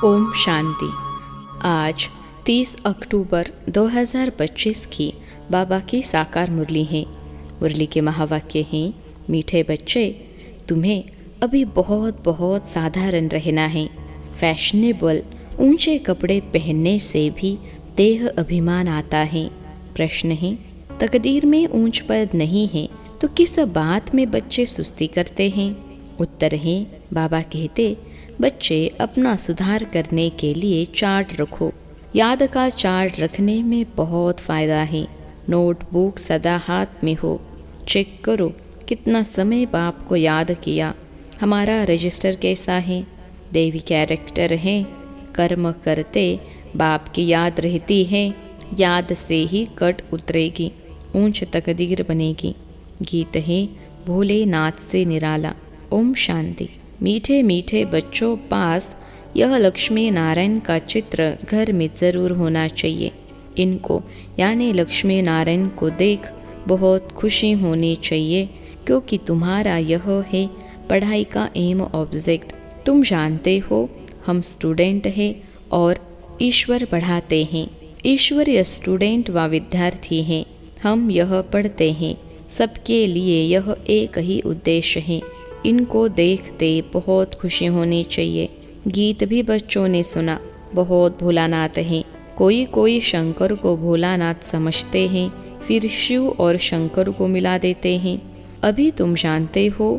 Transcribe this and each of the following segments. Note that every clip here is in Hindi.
ओम शांति। आज 30 अक्टूबर 2025 की बाबा की साकार मुरली है। मुरली के महावाक्य हैं, मीठे बच्चे, तुम्हें अभी बहुत बहुत साधारण रहना है। फैशनेबल ऊंचे कपड़े पहनने से भी देह अभिमान आता है। प्रश्न है, तकदीर में ऊंच पद नहीं है तो किस बात में बच्चे सुस्ती करते हैं? उत्तर है, बाबा कहते, बच्चे अपना सुधार करने के लिए चार्ट रखो। याद का चार्ट रखने में बहुत फ़ायदा है। नोटबुक सदा हाथ में हो। चेक करो कितना समय बाप को याद किया, हमारा रजिस्टर कैसा है। देवी कैरेक्टर है, कर्म करते बाप की याद रहती है। याद से ही कट उतरेगी, ऊंच तकदीर बनेगी। गीत है भोलेनाथ से निराला। ओम शांति। मीठे मीठे बच्चों पास यह लक्ष्मी नारायण का चित्र घर में ज़रूर होना चाहिए। इनको यानी लक्ष्मी नारायण को देख बहुत खुशी होनी चाहिए, क्योंकि तुम्हारा यह है पढ़ाई का एम ऑब्जेक्ट। तुम जानते हो हम स्टूडेंट हैं और ईश्वर पढ़ाते हैं। ईश्वरीय स्टूडेंट व विद्यार्थी हैं। हम यह पढ़ते हैं, सबके लिए यह एक ही उद्देश्य है। इनको देखते बहुत खुशी होनी चाहिए। गीत भी बच्चों ने सुना, बहुत भोलानाथ हैं। कोई कोई शंकर को भोलानाथ समझते हैं, फिर शिव और शंकर को मिला देते हैं। अभी तुम जानते हो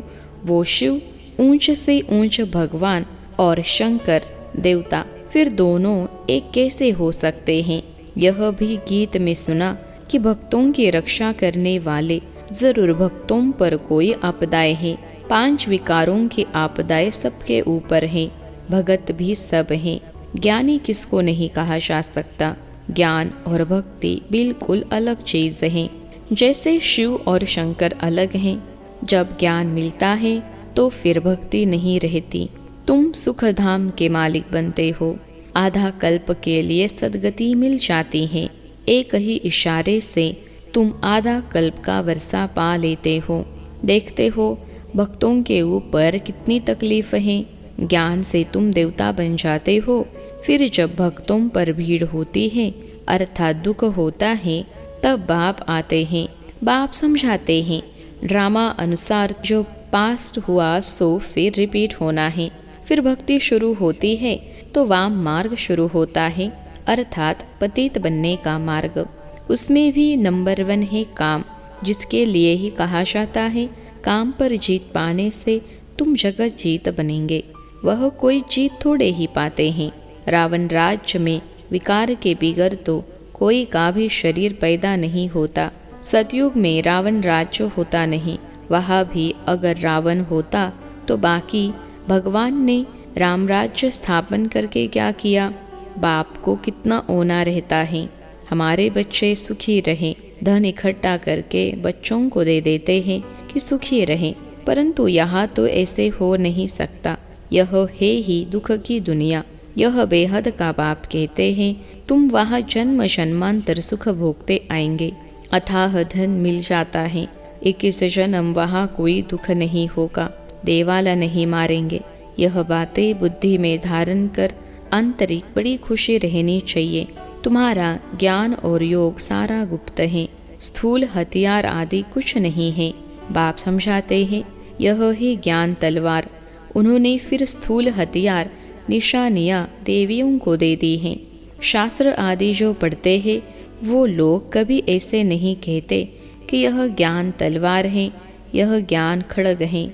वो शिव ऊंच से ऊंच भगवान और शंकर देवता, फिर दोनों एक कैसे हो सकते हैं? यह भी गीत में सुना कि भक्तों की रक्षा करने वाले जरूर भक्तों पर कोई आपदाएं हैं। 5 विकारों की आपदाएं सबके ऊपर हैं। भगत भी सब हैं। ज्ञानी किसको नहीं कहा जा सकता। ज्ञान और भक्ति बिल्कुल अलग चीज़ हैं। जैसे शिव और शंकर अलग हैं। जब ज्ञान मिलता है तो फिर भक्ति नहीं रहती। तुम सुखधाम के मालिक बनते हो। आधा कल्प के लिए सद्गति मिल जाती है। एक ही इशारे से तुम आधा कल्प का वर्षा पा लेते हो। देखते हो भक्तों के ऊपर कितनी तकलीफ है। ज्ञान से तुम देवता बन जाते हो। फिर जब भक्तों पर भीड़ होती है अर्थात दुख होता है, तब बाप आते हैं। बाप समझाते हैं, ड्रामा अनुसार जो पास्ट हुआ सो फिर रिपीट होना है। फिर भक्ति शुरू होती है तो वाम मार्ग शुरू होता है, अर्थात पतित बनने का मार्ग। उसमें भी नंबर 1 है काम, जिसके लिए ही कहा जाता है काम पर जीत पाने से तुम जगत जीत बनेंगे। वह कोई जीत थोड़े ही पाते हैं। रावण राज्य में विकार के बिगर तो कोई का भी शरीर पैदा नहीं होता। सतयुग में रावण राज्य होता नहीं। वहाँ भी अगर रावण होता तो बाकी भगवान ने राम राज्य स्थापन करके क्या किया? बाप को कितना ओना रहता है। हमारे बच्चे सुखी रहें, धन इकट्ठा करके बच्चों को दे देते हैं कि सुखी रहें, परंतु यहाँ तो ऐसे हो नहीं सकता। यह है ही दुख की दुनिया। यह बेहद का बाप कहते हैं, तुम वहाँ जन्म जन्मांतर सुख भोगते आएंगे। अथाह धन मिल जाता है। 21 जन्म वहाँ कोई दुख नहीं होगा। देवाला नहीं मारेंगे। यह बातें बुद्धि में धारण कर आंतरिक बड़ी खुशी रहनी चाहिए। तुम्हारा ज्ञान और योग सारा गुप्त है। स्थूल हथियार आदि कुछ नहीं है। बाप समझाते हैं, यह है ज्ञान तलवार। उन्होंने फिर स्थूल हथियार निशानियाँ देवियों को दे दी हैं। शास्त्र आदि जो पढ़ते हैं वो लोग कभी ऐसे नहीं कहते कि यह ज्ञान तलवार है, यह ज्ञान खड़ग है।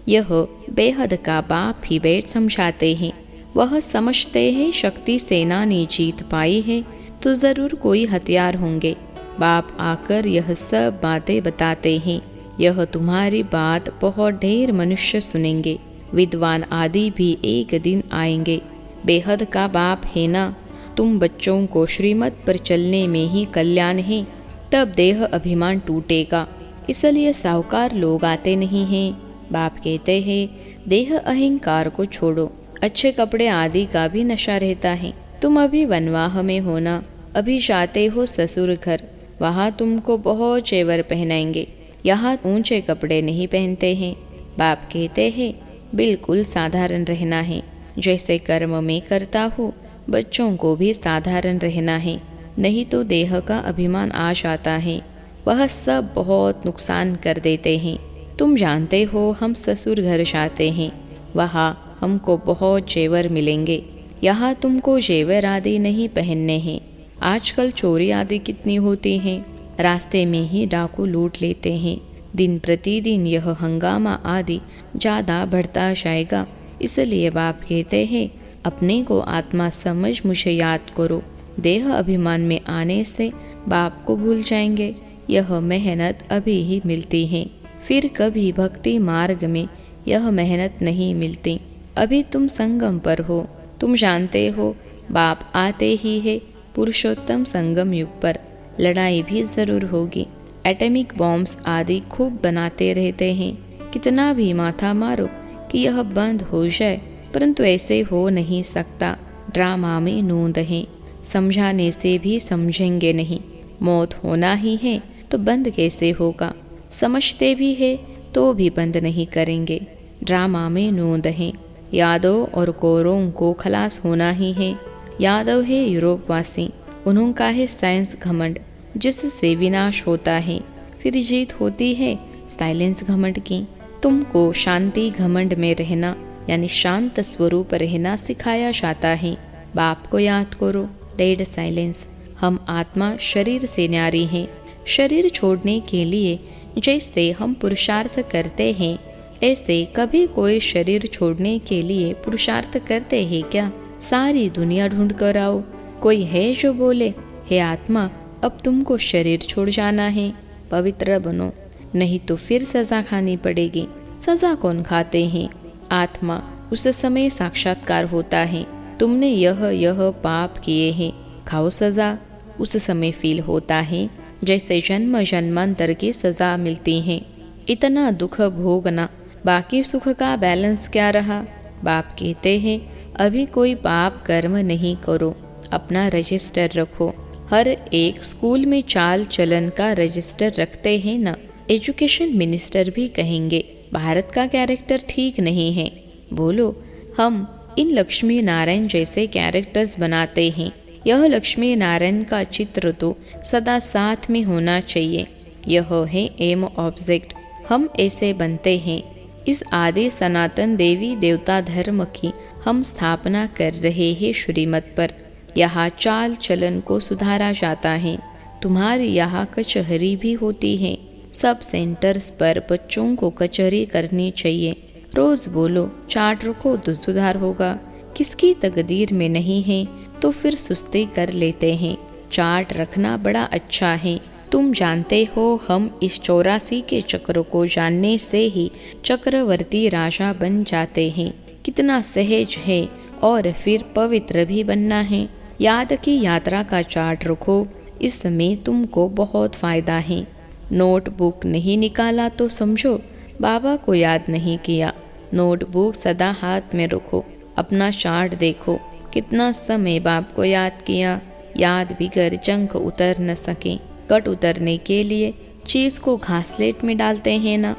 यह बेहद का बाप ही बैठ समझाते हैं। वह समझते हैं शक्ति सेना ने जीत पाई है तो ज़रूर कोई हथियार होंगे। बाप आकर यह सब बातें बताते हैं। यह तुम्हारी बात बहुत ढेर मनुष्य सुनेंगे। विद्वान आदि भी एक दिन आएंगे। बेहद का बाप है ना। तुम बच्चों को श्रीमत पर चलने में ही कल्याण है, तब देह अभिमान टूटेगा। इसलिए साहूकार लोग आते नहीं हैं। बाप कहते हैं, देह अहंकार को छोड़ो। अच्छे कपड़े आदि का भी नशा रहता है। तुम अभी वनवाह में हो ना, अभी जाते हो ससुर घर, वहाँ तुमको बहुत जेवर पहनाएंगे। यहाँ ऊंचे कपड़े नहीं पहनते हैं। बाप कहते हैं बिल्कुल साधारण रहना है। जैसे कर्म में करता हूँ, बच्चों को भी साधारण रहना है, नहीं तो देह का अभिमान आ जाता है। वह सब बहुत नुकसान कर देते हैं। तुम जानते हो हम ससुर घर जाते हैं, वहाँ हमको बहुत जेवर मिलेंगे। यहाँ तुमको जेवर आदि नहीं पहनने हैं। आजकल चोरी आदि कितनी होती हैं, रास्ते में ही डाकू लूट लेते हैं। दिन प्रतिदिन यह हंगामा आदि ज़्यादा बढ़ता जाएगा। इसलिए बाप कहते हैं, अपने को आत्मा समझ मुझे याद करो। देह अभिमान में आने से बाप को भूल जाएंगे। यह मेहनत अभी ही मिलती है, फिर कभी भक्ति मार्ग में यह मेहनत नहीं मिलती। अभी तुम संगम पर हो, तुम जानते हो बाप आते ही है पुरुषोत्तम संगम युग पर। लड़ाई भी जरूर होगी। एटॉमिक बॉम्ब्स आदि खूब बनाते रहते हैं। कितना भी माथा मारो कि यह बंद हो जाए, परंतु ऐसे हो नहीं सकता। ड्रामा में नूंद है, समझाने से भी समझेंगे नहीं। मौत होना ही है तो बंद कैसे होगा। समझते भी है तो भी बंद नहीं करेंगे। ड्रामा में नूंद है। यादव और कौरों को खलास होना ही है। यादव है यूरोपवासी, उन्होंने है साइंस घमंड, जिससे विनाश होता है, फिर जीत होती है साइलेंस घमंड की। तुमको शांति घमंड में रहना यानी शांत स्वरूप रहना सिखाया जाता है। बाप को याद करो। Dead silence. हम आत्मा शरीर से न्यारी हैं। शरीर छोड़ने के लिए जैसे हम पुरुषार्थ करते हैं, ऐसे कभी कोई शरीर छोड़ने के लिए पुरुषार्थ करते हैं क्या? सारी दुनिया ढूंढ कर आओ, कोई है जो बोले, हे आत्मा अब तुमको शरीर छोड़ जाना है, पवित्र बनो, नहीं तो फिर सजा खानी पड़ेगी। सजा कौन खाते हैं? आत्मा। उस समय साक्षात्कार होता है, तुमने यह पाप किए हैं, खाओ सजा। उस समय फील होता है जैसे जन्म जन्मांतर की सजा मिलती है। इतना दुख भोगना, बाकी सुख का बैलेंस क्या रहा? बाप कहते हैं, अभी कोई पाप कर्म नहीं करो, अपना रजिस्टर रखो। हर एक स्कूल में चाल चलन का रजिस्टर रखते हैं ना। एजुकेशन मिनिस्टर भी कहेंगे भारत का कैरेक्टर ठीक नहीं है। बोलो, हम इन लक्ष्मी नारायण जैसे कैरेक्टर्स बनाते हैं। यह लक्ष्मी नारायण का चित्र तो सदा साथ में होना चाहिए। यह है एम ऑब्जेक्ट। हम ऐसे बनते हैं। इस आदि सनातन देवी देवता धर्म की हम स्थापना कर रहे हैं श्रीमत पर। यहाँ चाल चलन को सुधारा जाता है। तुम्हारी यहाँ कचहरी भी होती है। सब सेंटर्स पर बच्चों को कचहरी करनी चाहिए। रोज बोलो, चार्ट रखो तो सुधार होगा। किसकी तकदीर में नहीं है तो फिर सुस्ती कर लेते हैं। चार्ट रखना बड़ा अच्छा है। तुम जानते हो हम इस 84 के चक्र को जानने से ही चक्रवर्ती राजा बन जाते हैं। कितना सहज है और फिर पवित्र भी बनना है। याद की यात्रा का चार्ट रखो, इसमें तुमको बहुत फायदा है। नोटबुक नहीं निकाला तो समझो बाबा को याद नहीं किया। नोटबुक सदा हाथ में रखो, अपना चार्ट देखो, कितना समय बाप को याद किया। याद बिगर जंक उतर न सके। कट उतरने के लिए चीज को घासलेट में डालते हैं ना।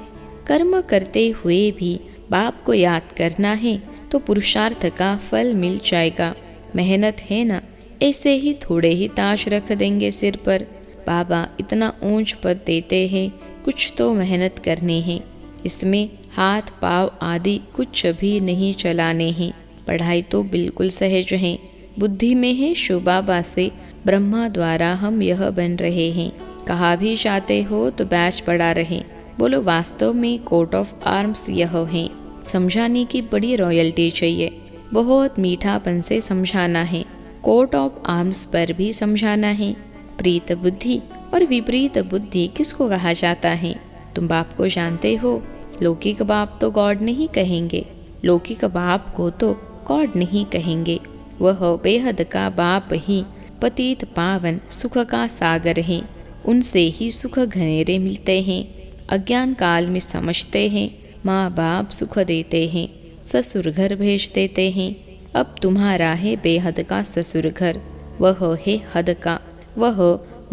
कर्म करते हुए भी बाप को याद करना है तो पुरुषार्थ का फल मिल जाएगा। मेहनत है ना, ऐसे ही थोड़े ही ताश रख देंगे सिर पर। बाबा इतना ऊंच पद देते हैं, कुछ तो मेहनत करनी है। इसमें हाथ पाँव आदि कुछ भी नहीं चलाने हैं। पढ़ाई तो बिल्कुल सहज है। बुद्धि में है शिव बाबा से ब्रह्मा द्वारा हम यह बन रहे हैं। कहा भी चाहते हो तो बैच पढ़ा रहे। बोलो, वास्तव में कोट ऑफ आर्म्स यह है। समझाने की बड़ी रॉयल्टी चाहिए, बहुत मीठापन से समझाना है। कोट ऑफ आर्म्स पर भी समझाना है। प्रीत बुद्धि और विपरीत बुद्धि किसको कहा जाता है? तुम बाप को जानते हो। लौकिक बाप तो गॉड नहीं कहेंगे, लौकिक बाप को तो गॉड नहीं कहेंगे। वह बेहद का बाप ही पतित पावन सुख का सागर है। उनसे ही सुख घनेरे मिलते हैं। अज्ञान काल में समझते हैं माँ बाप सुख देते हैं, ससुर घर भेज देते हैं। अब तुम्हारा है बेहद का ससुर घर, वह है हद का। वह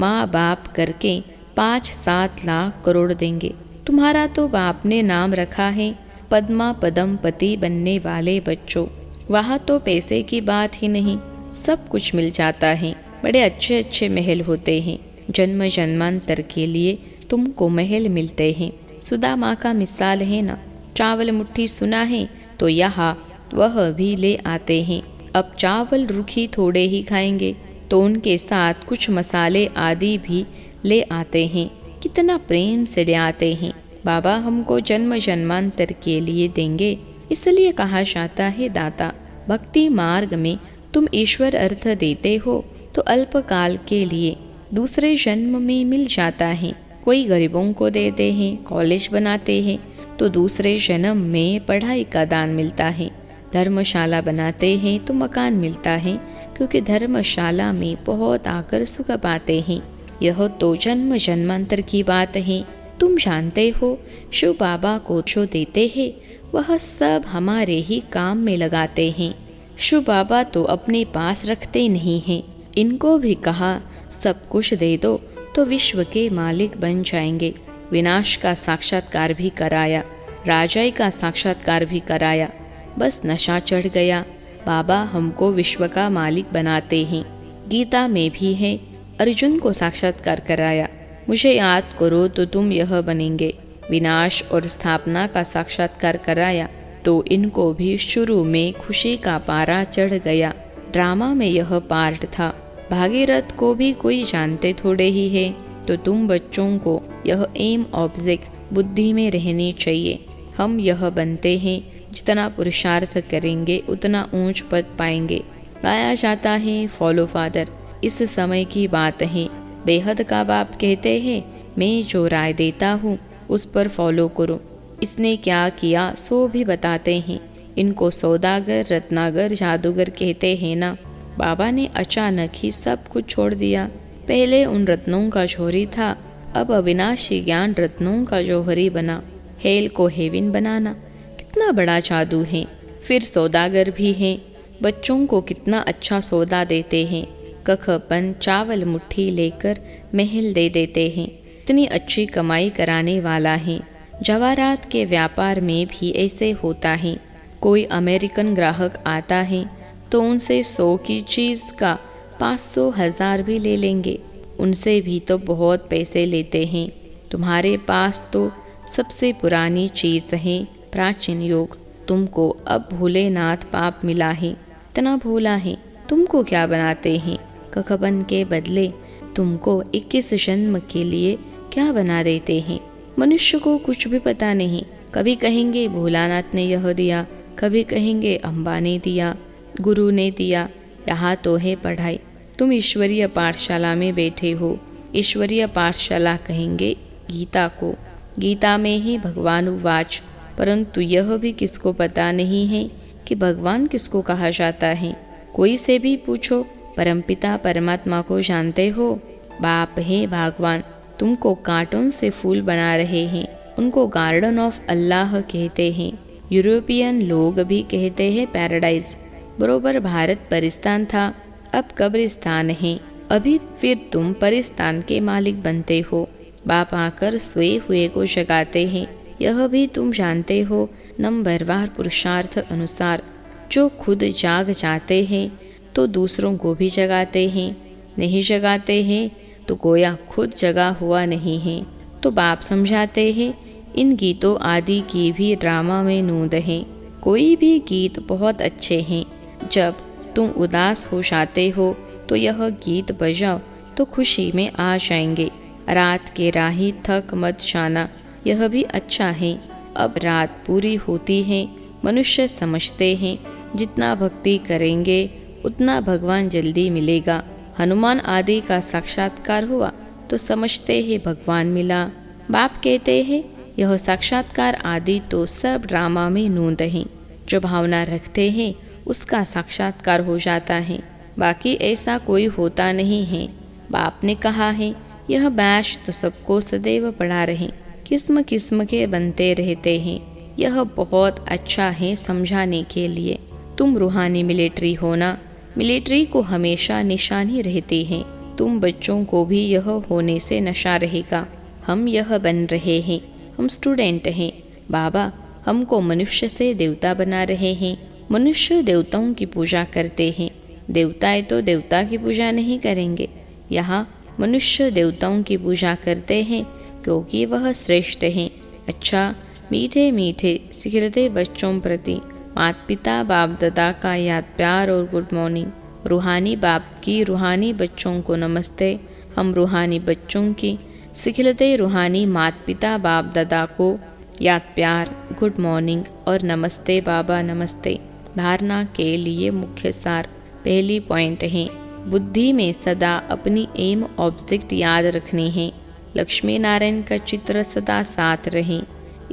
माँ बाप करके 5-7 लाख करोड़ देंगे। तुम्हारा तो बाप ने नाम रखा है पद्मा पदम पति बनने वाले बच्चों। वहाँ तो पैसे की बात ही नहीं, सब कुछ मिल जाता है। बड़े अच्छे अच्छे महल होते हैं, जन्म जन्मांतर के लिए तुमको महल मिलते हैं। सुदामा का मिसाल है ना, चावल मुट्ठी सुना है तो यहाँ वह भी ले आते हैं। अब चावल रूखी थोड़े ही खाएंगे तो उनके साथ कुछ मसाले आदि भी ले आते हैं। कितना प्रेम से ले आते हैं। बाबा हमको जन्म जन्मांतर के लिए देंगे, इसलिए कहा जाता है दाता। भक्ति मार्ग में तुम ईश्वर अर्थ देते हो तो अल्पकाल के लिए दूसरे जन्म में मिल जाता है। कोई गरीबों को देते हैं, कॉलेज बनाते हैं तो दूसरे जन्म में पढ़ाई का दान मिलता है। धर्मशाला बनाते हैं तो मकान मिलता है, क्योंकि धर्मशाला में बहुत आकर सुख पाते हैं। यह तो जन्म जन्मांतर की बात है। तुम जानते हो शिव बाबा को जो देते हैं वह सब हमारे ही काम में लगाते हैं। शिव बाबा तो अपने पास रखते नहीं हैं। इनको भी कहा सब कुछ दे दो तो विश्व के मालिक बन जाएंगे। विनाश का साक्षात्कार भी कराया, राजाई का साक्षात्कार भी कराया, बस नशा चढ़ गया। बाबा हमको विश्व का मालिक बनाते हैं। गीता में भी है, अर्जुन को साक्षात्कार कराया, मुझे याद करो तो तुम यह बनेंगे। विनाश और स्थापना का साक्षात्कार कराया तो इनको भी शुरू में खुशी का पारा चढ़ गया। ड्रामा में यह पार्ट था। भागीरथ को भी कोई जानते थोड़े ही है, तो तुम बच्चों को यह एम ऑब्जेक्ट बुद्धि में रहनी चाहिए। हम यह बनते हैं, जितना पुरुषार्थ करेंगे उतना ऊंच पद पाएंगे। पाया जाता है फॉलो फादर, इस समय की बात है। बेहद का बाप कहते हैं, मैं जो राय देता हूँ उस पर फॉलो करो। इसने क्या किया सो भी बताते हैं। इनको सौदागर, रत्नागर, जादूगर कहते हैं ना। बाबा ने अचानक ही सब कुछ छोड़ दिया। पहले उन रत्नों का जोहरी था, अब अविनाशी ज्ञान रत्नों का जोहरी बना। हेल को हेविन बनाना कितना बड़ा जादू है। फिर सौदागर भी हैं, बच्चों को कितना अच्छा सौदा देते हैं। कखपन चावल मुट्ठी लेकर महल दे देते हैं। इतनी अच्छी कमाई कराने वाला है। जवाहरात के व्यापार में भी ऐसे होता है। कोई अमेरिकन ग्राहक आता है तो उनसे 100 की चीज़ का 500 1000 भी ले लेंगे। उनसे भी तो बहुत पैसे लेते हैं। तुम्हारे पास तो सबसे पुरानी चीज़ है प्राचीन योग। तुमको अब भोलेनाथ पाप मिला है, इतना भोला है। तुमको क्या बनाते हैं? कखबन के बदले तुमको 21 जन्म के लिए क्या बना देते हैं? मनुष्य को कुछ भी पता नहीं। कभी कहेंगे भोलानाथ ने यह दिया, कभी कहेंगे अम्बा ने दिया, गुरु ने दिया। यहाँ तो है पढ़ाई। तुम ईश्वरीय पाठशाला में बैठे हो। ईश्वरीय पाठशाला कहेंगे गीता को। गीता में ही भगवान उवाच, परंतु यह भी किसको पता नहीं है कि भगवान किसको कहा जाता है। कोई से भी पूछो, परमपिता परमात्मा को जानते हो? बाप है भगवान। तुमको कार्टून से फूल बना रहे हैं, उनको गार्डन ऑफ अल्लाह कहते हैं। यूरोपियन लोग भी कहते हैं पैराडाइज। बरोबर भारत परिस्तान था, अब कब्रिस्तान है। अभी फिर तुम परिस्तान के मालिक बनते हो। बाप आकर सोए हुए को जगाते हैं। यह भी तुम जानते हो, नंबरवार पुरुषार्थ अनुसार। जो खुद जाग जाते हैं तो दूसरों को भी जगाते हैं, नहीं जगाते हैं तो गोया खुद जगा हुआ नहीं है। तो बाप समझाते हैं, इन गीतों आदि की भी ड्रामा में नूंद है। कोई भी गीत बहुत अच्छे हैं। जब तुम उदास हो जाते हो तो यह गीत बजाओ तो खुशी में आ जाएंगे। रात के राही थक मत जाना, यह भी अच्छा है। अब रात पूरी होती है। मनुष्य समझते हैं जितना भक्ति करेंगे उतना भगवान जल्दी मिलेगा। हनुमान आदि का साक्षात्कार हुआ तो समझते हैं भगवान मिला। बाप कहते हैं यह साक्षात्कार आदि तो सब ड्रामा में नूंद हैं। जो भावना रखते हैं उसका साक्षात्कार हो जाता है, बाकी ऐसा कोई होता नहीं है। बाप ने कहा है यह बैच तो सबको सदैव पढ़ा रहे, किस्म किस्म के बनते रहते हैं। यह बहुत अच्छा है समझाने के लिए। तुम रूहानी मिलिट्री हो ना, मिलिट्री को हमेशा निशानी रहती है। तुम बच्चों को भी यह होने से नशा रहेगा। हम यह बन रहे हैं, हम स्टूडेंट हैं। बाबा हमको मनुष्य से देवता बना रहे हैं। मनुष्य देवताओं की पूजा करते हैं, देवताएं तो देवता की पूजा नहीं करेंगे। यहाँ मनुष्य देवताओं की पूजा करते हैं क्योंकि वह श्रेष्ठ हैं। अच्छा, मीठे मीठे सिखरते बच्चों प्रति माता पिता बाप दादा का याद प्यार और गुड मॉर्निंग। रूहानी बाप की रूहानी बच्चों को नमस्ते। हम रूहानी बच्चों की सिखलते रूहानी माता पिता बाप दादा को याद प्यार, गुड मॉर्निंग और नमस्ते बाबा नमस्ते। धारणा के लिए मुख्य सार। पहली पॉइंट है, बुद्धि में सदा अपनी एम ऑब्जेक्ट याद रखनी है। लक्ष्मी नारायण का चित्र सदा साथ रहे।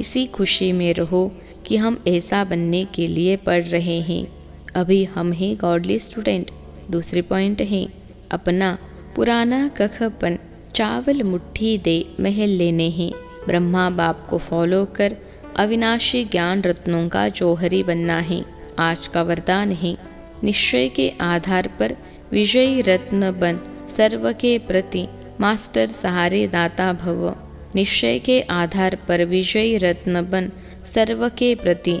इसी खुशी में रहो कि हम ऐसा बनने के लिए पढ़ रहे हैं। अभी हम हैं गॉडली स्टूडेंट। दूसरी पॉइंट है, अपना पुराना कखपन चावल मुट्ठी दे महल लेने हैं। ब्रह्मा बाप को फॉलो कर अविनाशी ज्ञान रत्नों का जौहरी बनना है। आज का वरदान है, निश्चय के आधार पर विजयी रत्न बन सर्व के प्रति मास्टर सहारे दाता भव। निश्चय के आधार पर विजयी रत्न बन सर्व के प्रति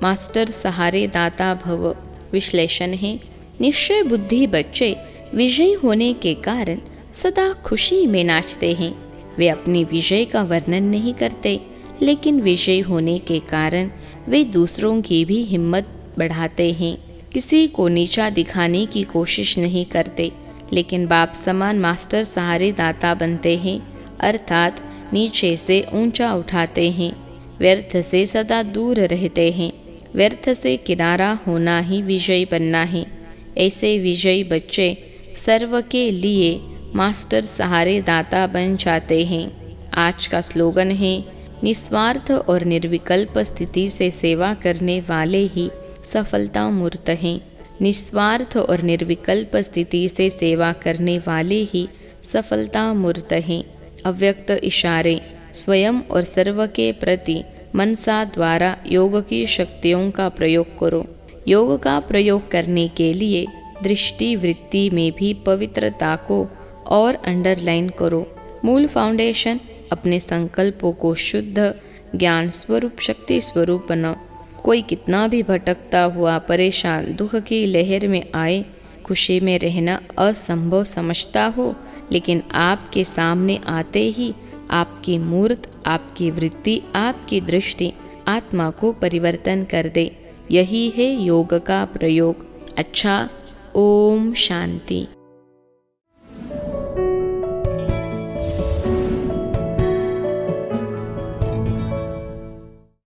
मास्टर सहारे दाता भव। विश्लेषण है, निश्चय बुद्धि बच्चे विजयी होने के कारण सदा खुशी में नाचते हैं। वे अपनी विजय का वर्णन नहीं करते, लेकिन विजयी होने के कारण वे दूसरों की भी हिम्मत बढ़ाते हैं। किसी को नीचा दिखाने की कोशिश नहीं करते, लेकिन बाप समान मास्टर सहारे दाता बनते हैं, अर्थात नीचे से ऊंचा उठाते हैं। व्यर्थ से सदा दूर रहते हैं। व्यर्थ से किनारा होना ही विजयी बनना है। ऐसे विजयी बच्चे सर्व के लिए मास्टर सहारे दाता बन जाते हैं। आज का स्लोगन है, निस्वार्थ और निर्विकल्प स्थिति से सेवा करने वाले ही सफलता मूर्त हैं। निस्वार्थ और निर्विकल्प स्थिति से सेवा करने वाले ही सफलता मूर्त हैं। अव्यक्त इशारे। स्वयं और सर्व के प्रति मनसा द्वारा योग की शक्तियों का प्रयोग करो। योग का प्रयोग करने के लिए दृष्टि वृत्ति में भी पवित्रता को और अंडरलाइन करो। मूल फाउंडेशन, अपने संकल्पों को शुद्ध ज्ञान स्वरूप शक्ति स्वरूप बनाओ। कोई कितना भी भटकता हुआ परेशान दुख की लहर में आए, खुशी में रहना असंभव समझता हो, लेकिन आपके सामने आते ही आपकी मूर्त, आपकी वृत्ति, आपकी दृष्टि आत्मा को परिवर्तन कर दे। यही है योग का प्रयोग। अच्छा, ओम शांति।